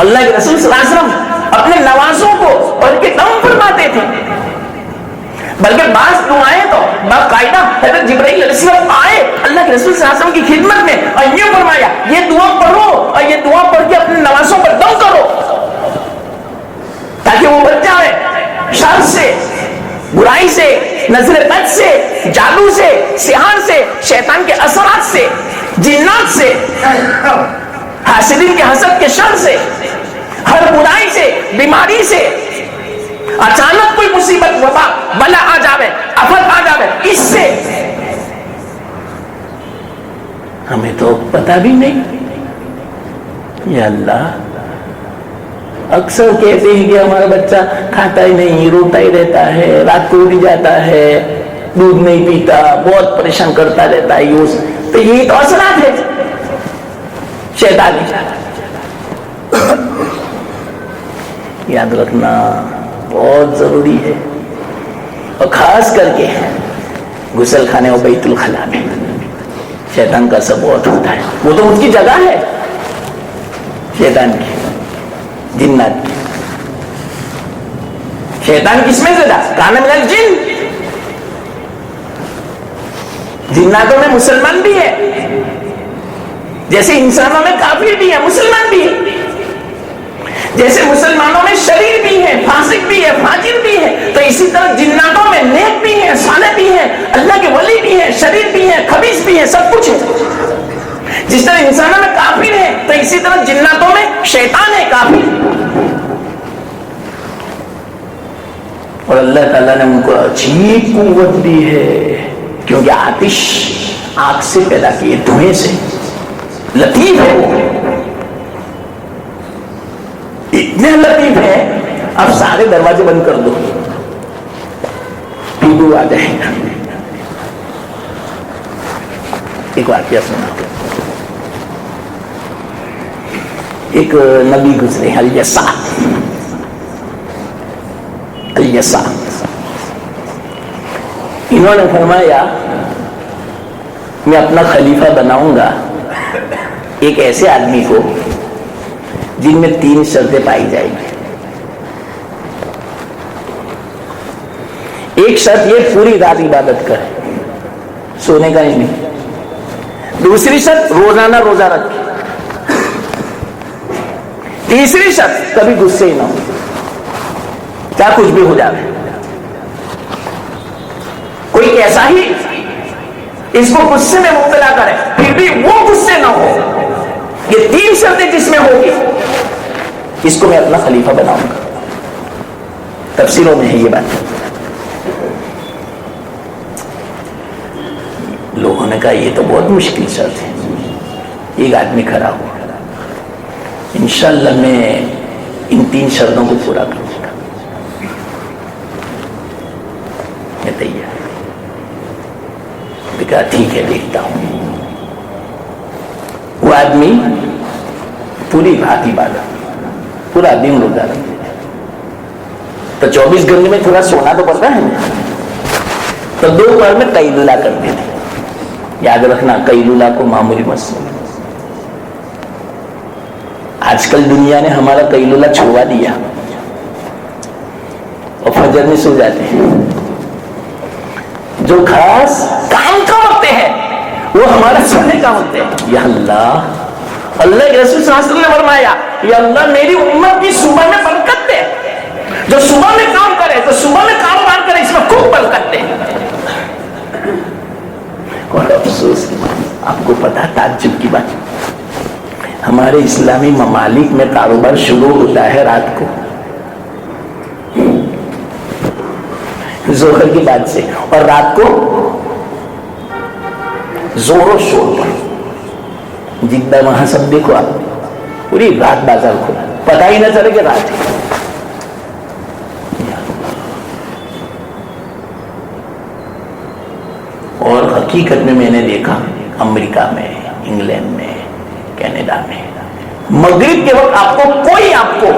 اللہ کے رسول صلی اللہ علیہ وسلم اپنے نوازوں کو اور کے دم فرماتے تھے، بلکہ بعض دعائیں تو باقاعدہ حضرت جبرائیل علیہ السلام آئے اللہ کے رسول صلی اللہ علیہ وسلم کی خدمت میں اور یوں فرمایا یہ دعا پڑھو اور یہ دعا پڑھ کے اپنے نوازوں پر دم کرو تاکہ وہ بچ جائے شر سے، برائی سے، نظر بد سے، جادو سے، سحر سے، شیطان کے اثرات سے، جنات سے، حاسدین کے حسد کے شر سے، ہر برائی سے، بیماری سے، اچانک کوئی مصیبت وبا بلا آ جاوے، آفت آ جاوے، اس سے ہمیں تو پتہ بھی نہیں۔ یا اللہ، اکثر کہتے ہیں کہ ہمارا بچہ کھاتا ہی نہیں، روتا ہی رہتا ہے، رات کو اٹھ جاتا ہے، دودھ نہیں پیتا، بہت پریشان کرتا رہتا ہے، تو یہی تو اثرات ہے شیطانی۔ یاد رکھنا بہت ضروری ہے، اور خاص کر کے غسل خانے اور بیت الخلا میں شیطان کا اثر بہت ہوتا ہے، وہ تو اس کی جگہ ہے شیطان کی، جنات کی۔ شیطان کس میں زیادہ؟ کان من الجن، جناتوں میں مسلمان بھی ہے، جیسے انسانوں میں کافر بھی ہے، مسلمان بھی ہے، جیسے مسلمانوں میں شریر بھی ہے، فاسق بھی ہے، فاجر بھی ہے، تو اسی طرح جناتوں میں نیک بھی ہے، صالح بھی ہے، اللہ کے ولی بھی ہے، شریر بھی ہے، خبیث بھی ہے، سب کچھ ہے۔ جس طرح انسانوں میں کافر ہے تو اسی طرح جناتوں میں شیطان ہے کافر، اور اللہ تعالیٰ نے ان کو عجیب قوت دی ہے، کیونکہ آتش آگ سے پیدا کی ہے، دھوئیں سے، لطیف ہے وہ، اتنے لطیف ہے، اب سارے دروازے بند کر دو، پیڈو آ جائے گا۔ ایک واقعہ سنا، ایک نبی گزرے الیسع، انہوں نے فرمایا میں اپنا خلیفہ بناؤں گا ایک ایسے آدمی کو جن میں 3 شرطیں پائی جائیں گی۔ ایک شرط یہ پوری رات عبادت کرے، سونے کا ہی نہیں۔ دوسری شرط روزانہ روزہ رکھے۔ تیسری شرط کبھی غصے نہ ہو، چاہے کچھ بھی ہو جائے، کوئی کیسا ہی اس کو غصے میں مبتلا کرے پھر بھی وہ غصے نہ ہو۔ یہ 3 شرطیں جس میں ہوگی اس کو میں اپنا خلیفہ بناؤں گا۔ تفسیروں میں ہے یہ بات۔ لوگوں نے کہا یہ تو بہت مشکل شرط ہے۔ ایک آدمی کھڑا ہوا، انشاءاللہ میں ان 3 شرطوں کو پورا کروں گا، میں تیار۔ کہا ٹھیک ہے دیکھتا ہوں۔ وہ آدمی پوری رات عبادت، پورا دن روزہ رکھتے تھے، تو 24 گھنٹے میں تھوڑا سونا تو پڑتا ہے نا، تو دوپہر میں قیلولہ کرتے تھے۔ یاد رکھنا قیلولہ کو معمولی مت سمجھو۔ آج کل دنیا نے ہمارا قیلولہ چھوڑوا دیا اور فجر میں سو جاتے ہیں۔ جو خاص کام کا وقت ہے وہ ہمارا سونے کا وقت ہے۔ یا اللہ، اللہ کے رسول صلی اللہ علیہ وسلم نے فرمایا یا اللہ میری امت کی صبح میں برکت دے، جو صبح میں کام کرے تو صبح میں کاروبار کرے، اس میں خوب برکت دے۔ اور افسوس آپ کو پتا تعجب کی بات، ہمارے اسلامی ممالک میں کاروبار شروع ہوتا ہے رات کو، ظہر کے بعد سے، اور رات کو زور و شور پر جدہ وہاں سب دیکھو آپ، پوری رات بازار کھلا، پتہ ہی نہ چلے کہ رات ہے۔ اور حقیقت میں نے دیکھا امریکہ میں، انگلینڈ میں، کینیڈا میں، مغرب کے وقت آپ کو کوئی آپ کو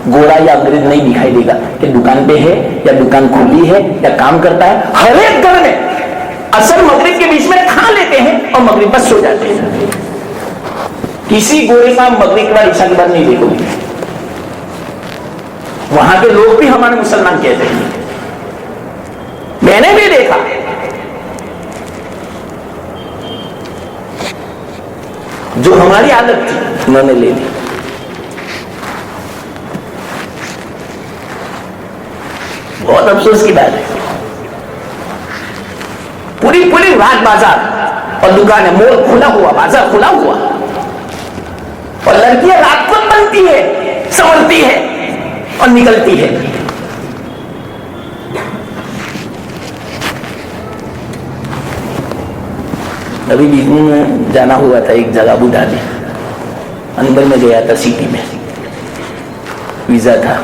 گورا یا انگریز نہیں دکھائی دے گا کہ دکان پہ ہے یا دکان کھلی ہے یا کام کرتا ہے۔ ہر ایک گھر میں اصل مغرب کے بیچ میں کھا لیتے ہیں اور مغرب بس سو جاتے ہیں۔ کسی گورے کا مغرب کے بعد عشاء کے بعد نہیں دیکھو گے۔ وہاں کے لوگ بھی ہمارے مسلمان کہتے ہیں، میں نے بھی دیکھا۔ جو ہماری عادت تھی انہوں نے لے لی۔ بہت افسوس کی بات ہے، پوری رات بازار اور دکانیں، مول کھلا ہوا، بازار کھلا ہوا، اور لڑکیاں رات کو بنتی ہے، سنورتی ہے اور نکلتی ہے۔ ابھی بیچ میں جانا ہوا تھا ایک جگہ ابو دھابی، اندر میں گیا تھا سٹی میں، ویزا تھا،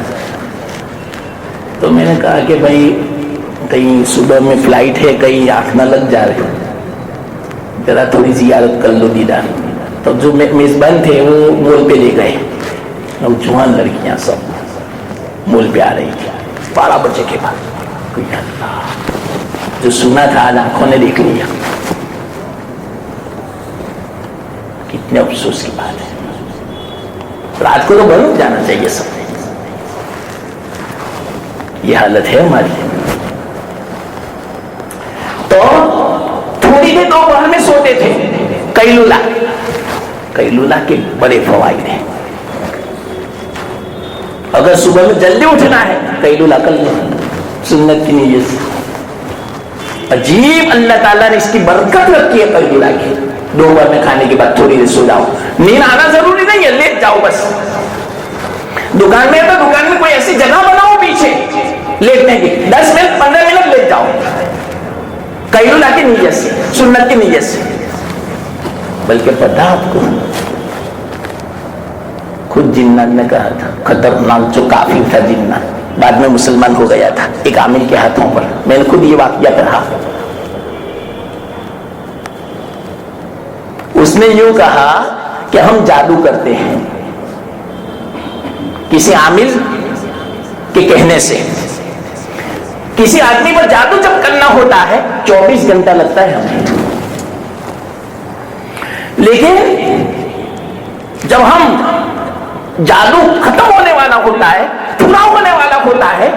تو میں نے کہا کہ بھائی کہیں صبح میں فلائٹ ہے، کہیں آنکھ نہ لگ جا رہے، ذرا تھوڑی زیارت کر لو دیدار۔ تو جو میزبان تھے وہ مول پہ لے گئے، نوجوان لڑکیاں سب مول پہ آ رہی تھی 12 بجے کے بعد۔ اللہ، جو سنا تھا آج آنکھوں نے دیکھ لیا۔ کتنے افسوس کی بات ہے، رات کو تو بند جانا چاہیے سب۔ یہ حالت ہے ہماری۔ تو تھوڑی دیر دوپہر میں سوتے تھے، قیلولہ کے بڑے فوائد ہیں۔ اگر صبح میں جلدی اٹھنا ہے قیلولہ کر لیں سنت کی نیت سے۔ عجیب اللہ تعالیٰ نے اس کی برکت رکھی ہے قیلولہ کی۔ دوپہر میں کھانے کے بعد تھوڑی دیر سو جاؤ، نیند آنا ضروری نہیں ہے، لیٹ جاؤ بس۔ دکان میں ہے تو دکان میں کوئی ایسی جگہ بناؤ پیچھے لیٹنے کی، 10 منٹ 15 منٹ لیٹ جاؤ، قیلولہ کی نیت سے، سنت کی نیت سے۔ بلکہ پتہ آپ کو، خود جنات نے کہا تھا، خطرناک جو کافر تھا جنات، بعد میں مسلمان ہو گیا تھا ایک عامل کے ہاتھوں پر، میں نے خود یہ واقعہ پڑھا۔ اس نے یوں کہا کہ ہم جادو کرتے ہیں، کسی عامل کے کہنے سے کسی آدمی پر جادو جب کرنا ہوتا ہے 24 گھنٹہ لگتا ہے ہمیں، لیکن جب ہم جادو ختم ہونے والا ہوتا ہے، پورا ہونے والا ہوتا ہے،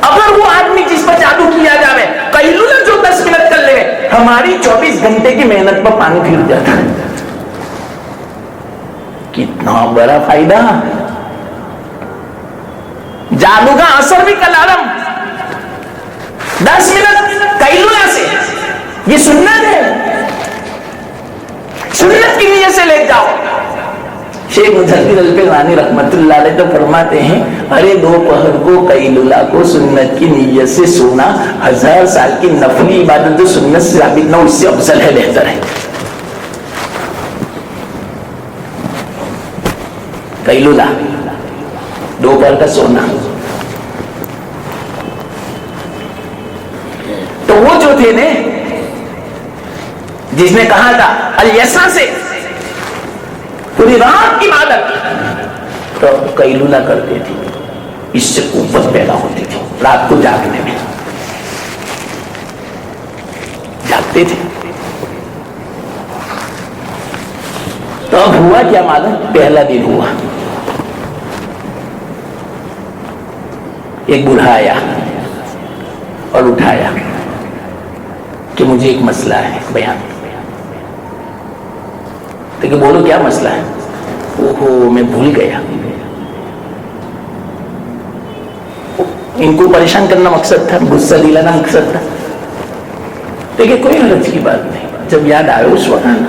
اگر وہ آدمی جس پر جادو کیا جائے قیلولہ جو 10 منٹ کر لے، ہماری 24 گھنٹے کی محنت پر پانی پھر جاتا ہے۔ کتنا بڑا فائدہ، جادو کا اثر بھی کلالم، 10 منٹ قیلولہ سے، یہ سنت ہے، سنت کی نیت سے لے جاؤ۔ شیخ مظفر الفیلانی رحمت اللہ علیہ تو فرماتے ہیں، ارے دوپہر کو قیلولہ کو سنت کی نیت سے سونا 1000 سال کی نفلی عبادت جو سنت سے ثابت نہ ہو اس سے افضل ہے، بہتر ہے۔ قیلولہ دوپہر کا سونا۔ تو وہ جو تھے نا جس نے کہا تھا الیسا سے پوری رات کی عبادت، تو قیلولہ کرتے تھے، اس سے قوت پیدا ہوتی تھی، رات کو جاگنے میں جاگتے تھے۔ تو اب ہوا کیا معلوم، پہلا دن ہوا، ایک بوڑھا آیا اور اٹھایا کہ مجھے ایک مسئلہ ہے بیان۔ تو کہ بولو کیا مسئلہ ہے؟ اوہو میں بھول گیا۔ ان کو پریشان کرنا مقصد تھا، غصہ دلانا مقصد تھا۔ دیکھیں کوئی حرج کی بات نہیں، جب یاد آئے اس وقت آنا،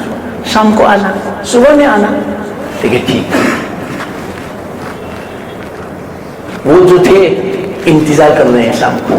شام کو آنا، صبح میں آنا۔ دیکھیں ٹھیک، وہ جو تھے انتظار کر رہے ہیں شام کو،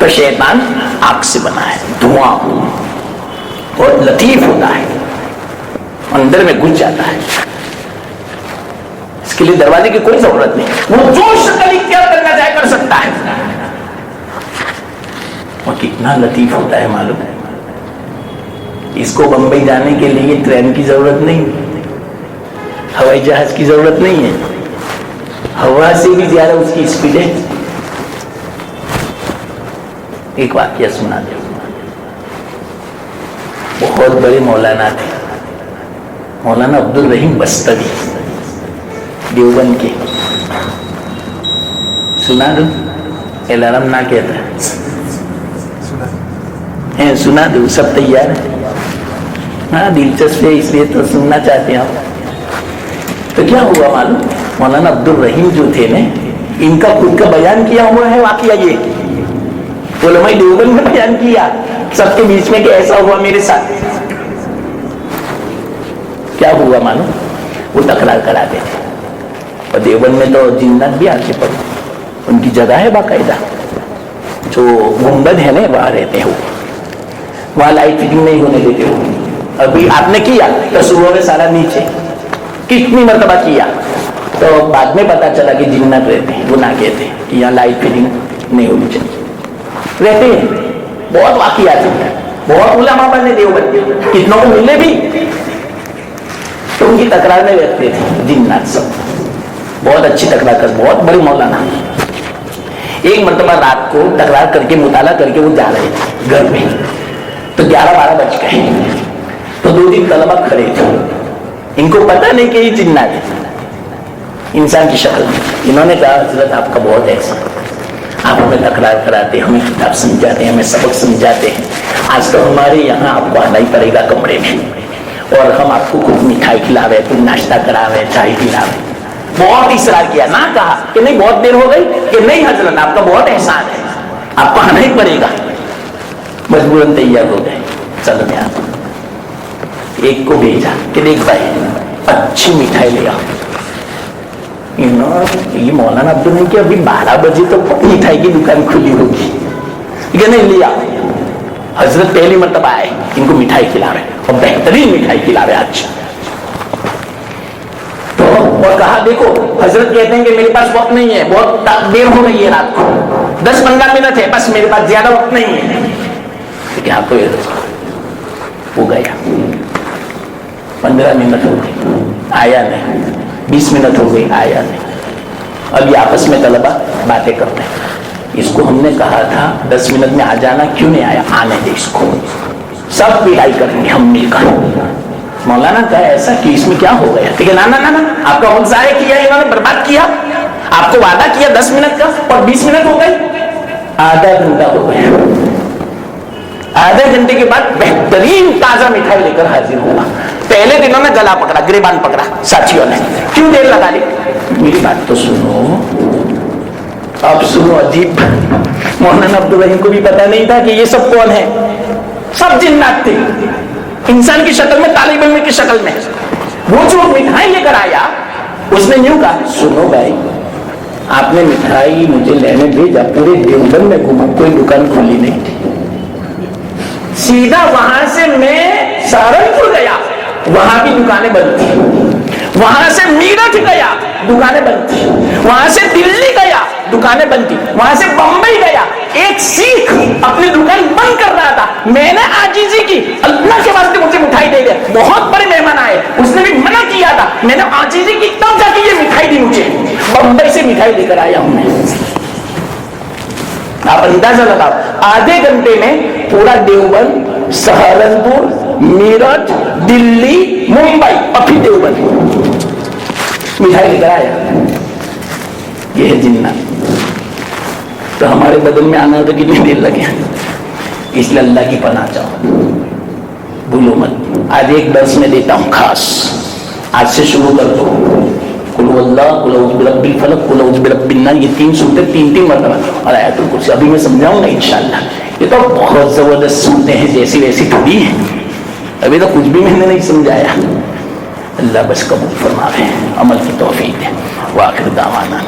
تو شیطان آگ سے بنا ہے، دھواں بہت لطیف ہوتا ہے، اندر میں گھس جاتا ہے، اس کے لیے دروازے کی کوئی ضرورت نہیں، وہ جو شکل اختیار کرنا چاہے کر سکتا ہے، اور کتنا لطیف ہوتا ہے معلوم ہے۔ اس کو بمبئی جانے کے لیے ٹرین کی ضرورت نہیں، ہوائی جہاز کی ضرورت نہیں ہے، ہوا سے بھی زیادہ اس کی اسپیڈ ہے۔ ایک واقعہ سنا دے، بہت بڑے مولانا تھے، مولانا عبدالرحیم بستری دیوبند کے، سنا دو، الارم نہ کہتا ہے، سنا دو، سب تیار ہے؟ ہاں دلچسپ ہے اس لیے تو سننا چاہتے ہیں آپ۔ تو کیا ہوا معلوم، مولانا عبدالرحیم جو تھے نا، ان کا خود کا بیان کیا ہوا ہے واقعہ، یہ علماء دیوبند میں بیان کیا سب کے بیچ میں کہ ایسا ہوا میرے ساتھ۔ کیا ہوا معلوم، وہ تکرار کراتے تھے، اور دیوبند میں تو جنات بھی آتے پر ان کی جگہ ہے باقاعدہ، جو گنبد ہے نا وہاں رہتے ہیں، وہاں لائٹ فٹنگ نہیں ہونے دیتے ہو۔ ابھی آپ نے کیا تو صبح میں سارا نیچے کتنی مرتبہ کیا، تو بعد میں پتا چلا کہ جنات رہتے ہیں، وہ نہ کہتے کہ یہاں لائٹ فٹنگ نہیں ہونی چاہیے، رہتے ہیں۔ بہت واقعات ہیں، بہت علماء بنے دیوبند کے، کتنوں کو ملے بھی تو ان کی تکرار میں رہتے تھے جنات سب، بہت اچھی تکرار کر، بہت بڑی مولانا۔ ایک مرتبہ رات کو تکرار کر کے مطالعہ کر کے وہ جا رہے تھے گھر میں، تو 11-12 بج گئے، تو 2 طلبہ کھڑے تھے، ان کو پتہ نہیں کہ یہ جنات ہے، انسان کی شکل میں۔ انہوں نے کہا حضرت آپ کا بہت احسان، آپ ہمیں تکرار کراتے، ہمیں کتاب سمجھاتے ہیں، ہمیں سبق سمجھاتے ہیں، آج تو ہمارے یہاں آپ کو آنا ہی پڑے گا کمرے میں، اور ہم آپ کو کچھ مٹھائی کھلاوے، کچھ ناشتہ کراوے، چائے پلاوے۔ بہت اصرار کیا، نہ کہا کہ نہیں بہت دیر ہو گئی، کہ نہیں حضرت آپ کا بہت احسان ہے، آپ کو آنا ہی پڑے گا۔ مجبوراً تیار ہو گئے، چلو میں آتا ہوں۔ ایک کو بھیجا کہ دیکھ بھائی اچھی مٹھائی لے آؤ۔ یہ مولانا عبدالرحیم کہ ابھی 12 بجے تو مٹھائی کی دکان کھلی ہوگی، کہ نہیں لیا۔ حضرت پہلی مرتبہ آئے، ان کو مٹھائی کھلا رہے، اور بہترین مٹھائی کھلا رہے اچھا۔ تو اور کہا دیکھو حضرت کہتے ہیں کہ میرے پاس وقت نہیں ہے، بہت دیر ہو گئی ہے، رات کو 10-15 منٹ ہے بس، میرے پاس زیادہ وقت نہیں ہے۔ کیا تو وہ گیا، 15 منٹ ہو گئے آیا نہیں، 20 منٹ ہو گئی آیا نہیں۔ اب یہ آپس میں طلبہ باتیں کرتے ہیں، اس کو ہم نے کہا تھا 10 منٹ میں آ جانا، کیوں نہیں آیا، آنے دے اس کو، سب پڑھائی کریں گے ہم مل کر۔ مولانا کہا ایسا کہ اس میں کیا ہو گیا، ٹھیک ہے نا آپ کا وقت ضائع کیا، انہوں نے برباد کیا، آپ کو وعدہ کیا 10 منٹ کا اور 20 منٹ ہو گئے، آدھا گھنٹہ ہو گیا۔ آدھے گھنٹے کے بعد بہترین تازہ مٹھائی لے کر حاضر ہوا۔ پہلے دنوں میں گلا پکڑا، گریبان پکڑا ساتھیوں نے، کیوں دیر لگا لی، میری بات تو سنو، اب سنو عجیب، مولانا عبدالرحیم کو بھی پتا نہیں تھا کہ یہ سب کون ہے، سب جنات تھے، انسان کی شکل میں، طالب علم کی شکل میں۔ وہ جو مٹھائی لے کر آیا، اس نے یوں کہا سنو بھائی، آپ نے مٹھائی مجھے لینے بھیجا، پورے دیوبند میں گھوما، کوئی دکان کھلی نہیں تھی، سیدھا وہاں سے میں سہارنپور گیا، وہاں کی دکانیں بند تھی، وہاں سے میرٹھ گیا، دکانیں بند تھی، وہاں سے دلی گیا، دکانیں بند تھی، وہاں سے بمبئی گیا، ایک سکھ اپنی دکان بند کر رہا تھا، میں نے عاجزی کی، اللہ کے واسطے مجھے مٹھائی دے دے، بہت بڑے مہمان آئے، اس نے بھی منع کیا تھا، میں نے عاجزی کی تب جا کے یہ مٹھائی دی مجھے، بمبئی سے مٹھائی لے کر آیا ہوں میں۔ آپ اندازہ لگاؤ، آدھے گھنٹے میں پورا دیوبند، سہارنپور، میرٹھ، دلی، ممبئی اور پھر دیوبند مٹھائی لے کر آیا۔ یہ ہے جنات۔ تو ہمارے بدن میں آنا تو کتنی دیر لگے، اس لیے اللہ کی پناہ چاہو، بھولو مت۔ آج ایک درس میں دیتا ہوں خاص، آج سے شروع کر دو، قل هو اللہ، قل اعوذ برب الفلق، قل اعوذ برب الناس، یہ 3 صورتیں 3 مرتبہ، اور آیت الکرسی ابھی میں سمجھاؤں گا انشاءاللہ۔ یہ تو بہت زبردست صورتیں ہیں، جیسی ویسی تھوڑی ہیں، ابھی تو کچھ بھی میں نے نہیں سمجھایا۔ اللہ بس قبول فرماوے، عمل کی توفیق دے۔ وآخر دعوانا